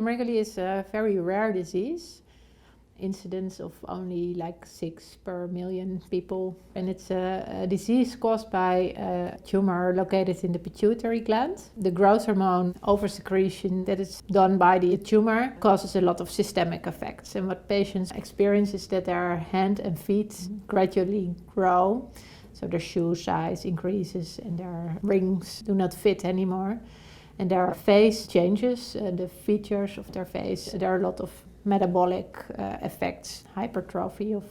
acromegaly is a very rare disease. Incidence of only like 6 per million people. And it's a disease caused by a tumor located in the pituitary gland. The growth hormone oversecretion that is done by the tumor causes a lot of systemic effects. And what patients experience is that their hand and feet gradually grow. So their shoe size increases and their rings do not fit anymore. And their face changes, the features of their face. There are a lot of metabolic effects, hypertrophy of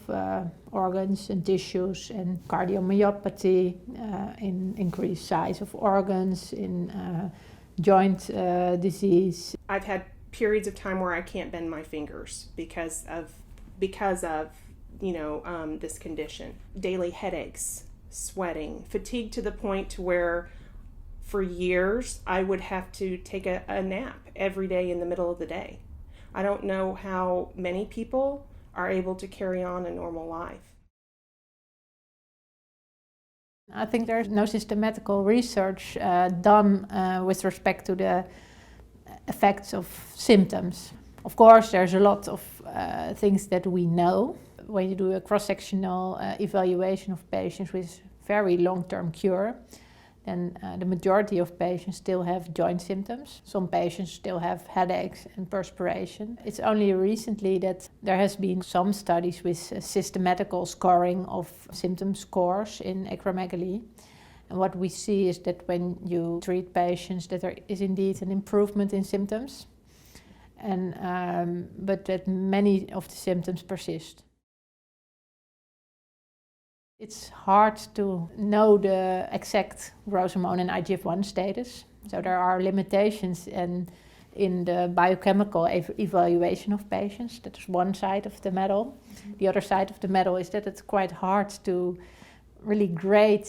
organs and tissues, and cardiomyopathy, in increased size of organs, in joint disease. I've had periods of time where I can't bend my fingers because of this condition. Daily headaches, sweating, fatigue to the point to where for years I would have to take a nap every day in the middle of the day. I don't know how many people are able to carry on a normal life. I think there's no systematical research done with respect to the effects of symptoms. Of course, there's a lot of things that we know. When you do a cross-sectional evaluation of patients with very long-term cure, then the majority of patients still have joint symptoms. Some patients still have headaches and perspiration. It's only recently that there has been some studies with systematical scoring of symptom scores in acromegaly. And what we see is that when you treat patients, that there is indeed an improvement in symptoms, but that many of the symptoms persist. It's hard to know the exact growth hormone and IGF-1 status. So there are limitations in the biochemical evaluation of patients. That's one side of the medal. The other side of the medal is that it's quite hard to really grade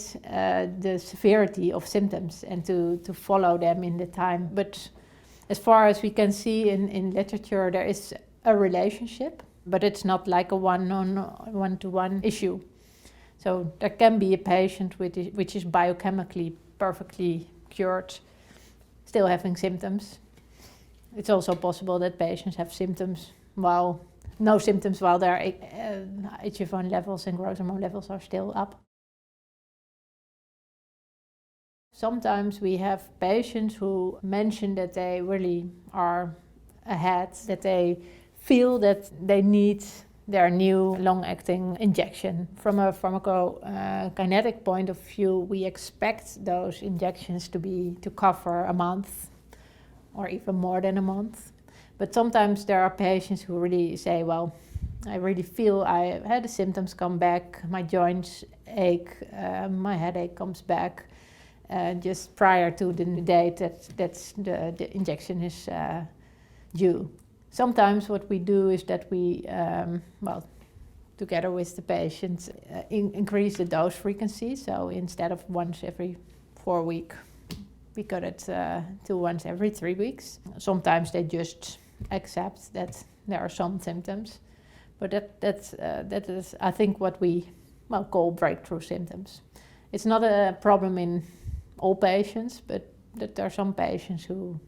the severity of symptoms and to follow them in the time. But as far as we can see in literature, there is a relationship, but it's not like a one-to-one issue. So there can be a patient which is biochemically perfectly cured, still having symptoms. It's also possible that patients have symptoms no symptoms while their IGF-1 levels and growth hormone levels are still up. Sometimes we have patients who mention that they really are ahead, that they feel that they need their new long-acting injection. From a pharmacokinetic point of view, we expect those injections to cover a month or even more than a month. But sometimes there are patients who really say, well, I really feel I had the symptoms come back, my joints ache, my headache comes back just prior to the date that the injection is due. Sometimes what we do is that we, together with the patients, increase the dose frequency. So instead of once every 4 weeks, we cut it to once every 3 weeks. Sometimes they just accept that there are some symptoms, but that is, I think, what we call breakthrough symptoms. It's not a problem in all patients, but that there are some patients who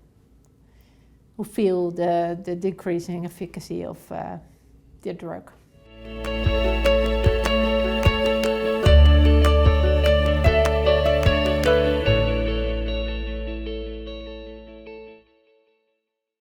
feel the decreasing efficacy of the drug.